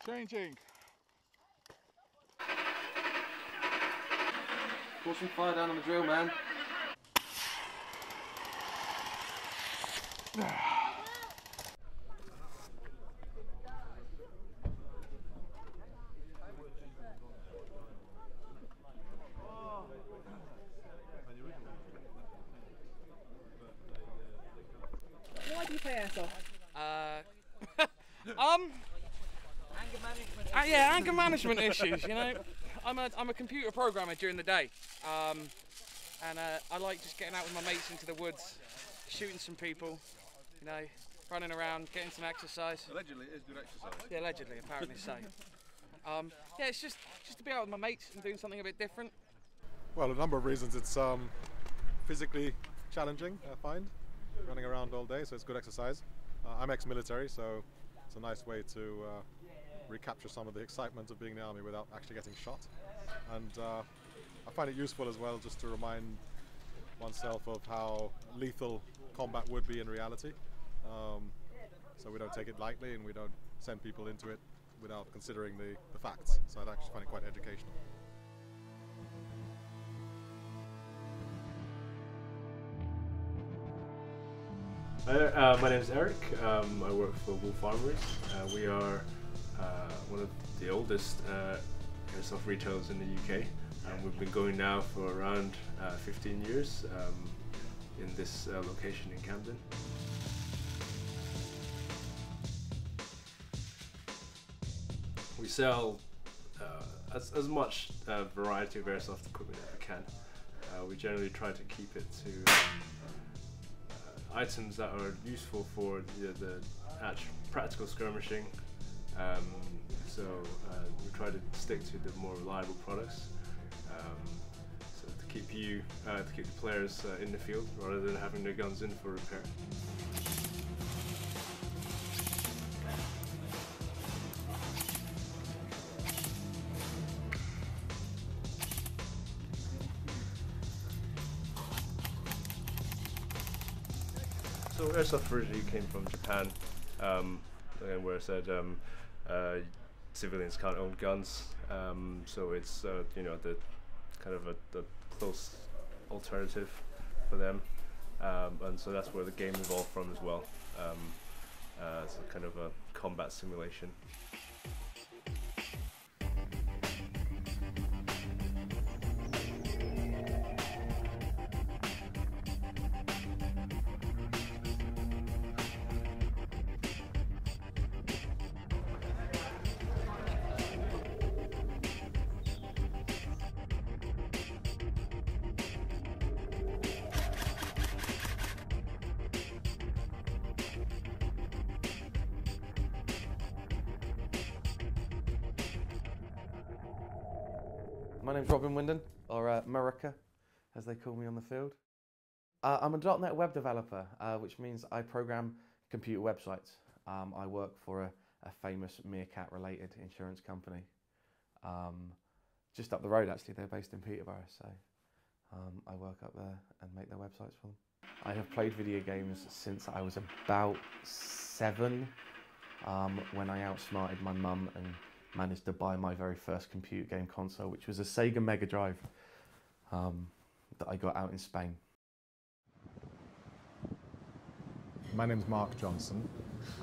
Changing. Pour some fire down on the drill, man. Why do you play airsoft? Yeah, anger management issues. You know, I'm a computer programmer during the day, and I like just getting out with my mates into the woods, shooting some people. You know, running around, getting some exercise. Allegedly, it is good exercise. Yeah, allegedly, apparently so. Yeah, it's just to be out with my mates and doing something a bit different. Well, a number of reasons. It's physically challenging, I find, running around all day, so it's good exercise. I'm ex-military, so it's a nice way to recapture some of the excitement of being in the army without actually getting shot. And I find it useful as well just to remind oneself of how lethal combat would be in reality. So we don't take it lightly and we don't send people into it without considering the facts. So I actually find it quite educational. My name is Eric. I work for Wolf Armories. We are one of the oldest airsoft retailers in the UK. We've been going now for around 15 years in this location in Camden. We sell as much variety of airsoft equipment as we can. We generally try to keep it to items that are useful for the actual practical skirmishing. So we try to stick to the more reliable products. So to keep the players in the field rather than having their guns in for repair. So airsoft originally came from Japan, again, where I said civilians can't own guns, so it's you know, the kind of the close alternative for them, and so that's where the game evolved from as well. It's a kind of a combat simulation. My name's Robin Winden, or Murica, as they call me on the field. I'm a .NET web developer, which means I program computer websites. I work for a famous Meerkat-related insurance company. Just up the road, actually. They're based in Peterborough, so I work up there and make their websites for them. I have played video games since I was about 7, when I outsmarted my mum and managed to buy my very first computer game console, which was a Sega Mega Drive that I got out in Spain. My name's Mark Johnson,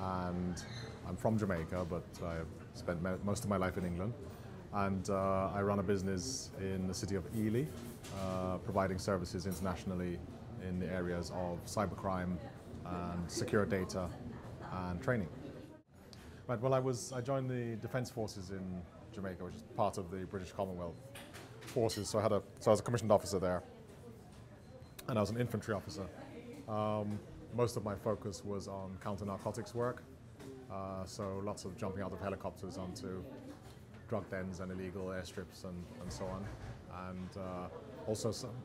and I'm from Jamaica, but I've spent most of my life in England. And I run a business in the city of Ely, providing services internationally in the areas of cybercrime and secure data and training. Right, well, I joined the Defence Forces in Jamaica, which is part of the British Commonwealth Forces. So I was a commissioned officer there, and I was an infantry officer. Most of my focus was on counter-narcotics work, so lots of jumping out of helicopters onto drug dens and illegal airstrips and so on, and also some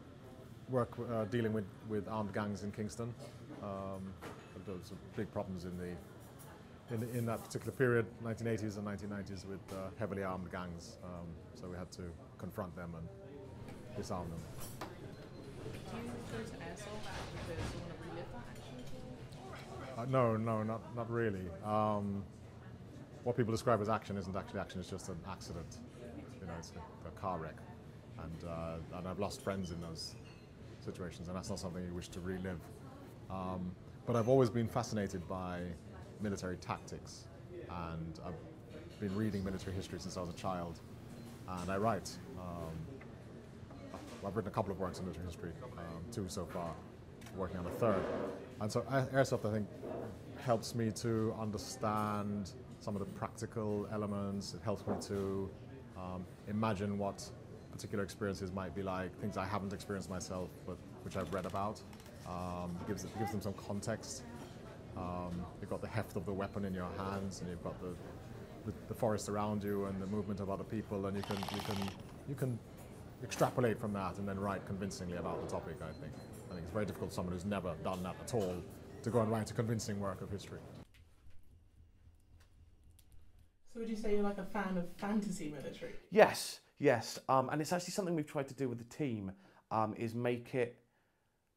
work dealing with armed gangs in Kingston. There was big problems in that particular period, 1980s and 1990s, with heavily armed gangs. So we had to confront them and disarm them. Do you go to airsoft because you want to relive that action? No, not really. what people describe as action isn't actually action, it's just an accident. You know, it's a car wreck. And I've lost friends in those situations, and that's not something you wish to relive. But I've always been fascinated by military tactics, and I've been reading military history since I was a child, and I write. I've written a couple of works on military history, 2 so far, working on a 3rd. And so Airsoft, I think, helps me to understand some of the practical elements. It helps me to imagine what particular experiences might be like, things I haven't experienced myself, but which I've read about. It gives them some context. You've got the heft of the weapon in your hands, and you've got the forest around you and the movement of other people, and you can extrapolate from that and then write convincingly about the topic. I think it's very difficult for someone who's never done that at all to go and write a convincing work of history. So would you say you're like a fan of fantasy military? Yes, and it's actually something we've tried to do with the team, is make it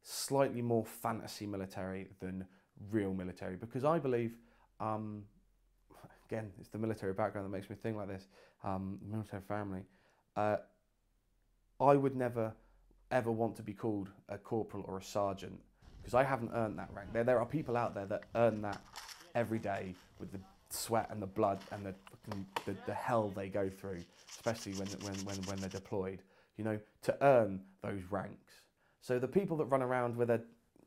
slightly more fantasy military than real military, because I believe, again, it's the military background that makes me think like this, military family, I would never ever want to be called a corporal or a sergeant, because I haven't earned that rank. There are people out there that earn that every day with the sweat and the blood and the hell they go through, especially when they're deployed, you know, to earn those ranks. So the people that run around with a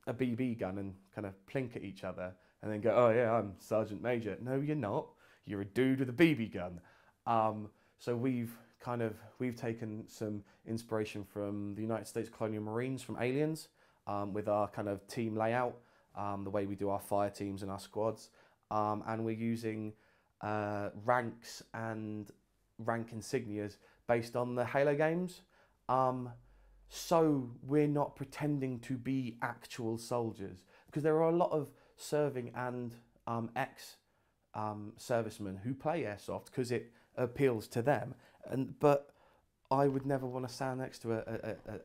BB gun and kind of plink at each other and then go, oh yeah, I'm Sergeant Major. No, you're not. You're a dude with a BB gun. So we've taken some inspiration from the United States Colonial Marines, from Aliens, with our kind of team layout, the way we do our fire teams and our squads. And we're using ranks and rank insignias based on the Halo games. So we're not pretending to be actual soldiers, because there are a lot of serving and ex-servicemen who play Airsoft because it appeals to them. But I would never want to stand next to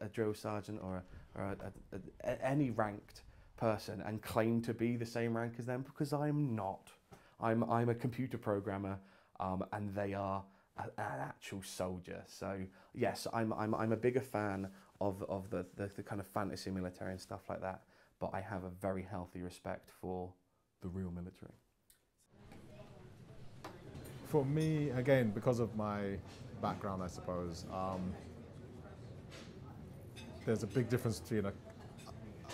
a drill sergeant or any ranked person and claim to be the same rank as them, because I'm not. I'm a computer programmer, and they are an actual soldier. So yes, I'm a bigger fan of the kind of fantasy military and stuff like that, but I have a very healthy respect for the real military. For me, again, because of my background, I suppose, there's a big difference between a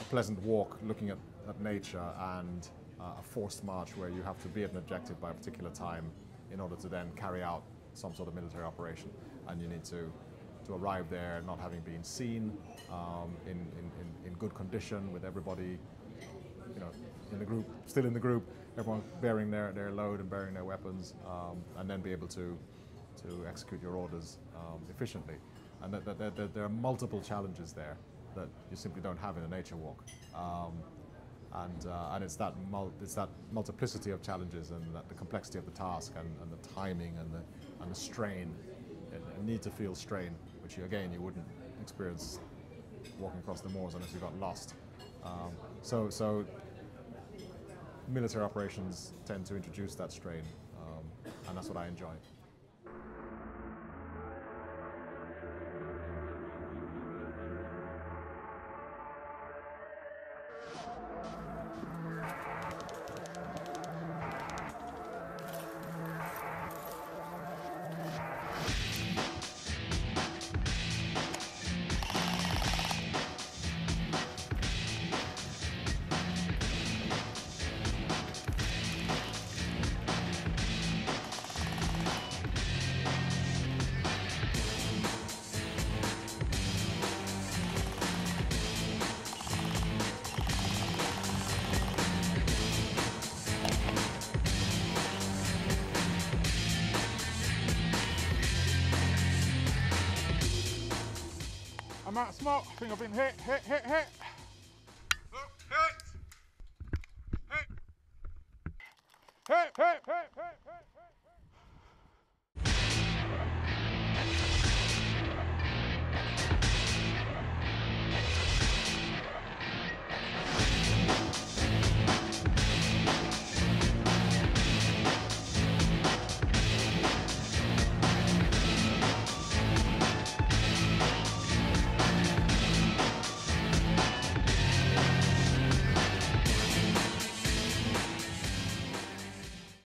pleasant walk looking at nature and a forced march where you have to be at an objective by a particular time in order to then carry out some sort of military operation, and you need to arrive there not having been seen, in good condition, with everybody, you know, in the group, still in the group, everyone bearing their load and bearing their weapons, and then be able to execute your orders efficiently. And there are multiple challenges there that you simply don't have in a nature walk. And it's that multiplicity of challenges, and the complexity of the task, and the timing, and the strain, and need to feel strain, which you wouldn't experience walking across the moors unless you got lost. So military operations tend to introduce that strain, and that's what I enjoy. I'm out of smoke. I think I've been hit. Look, hit. Hit.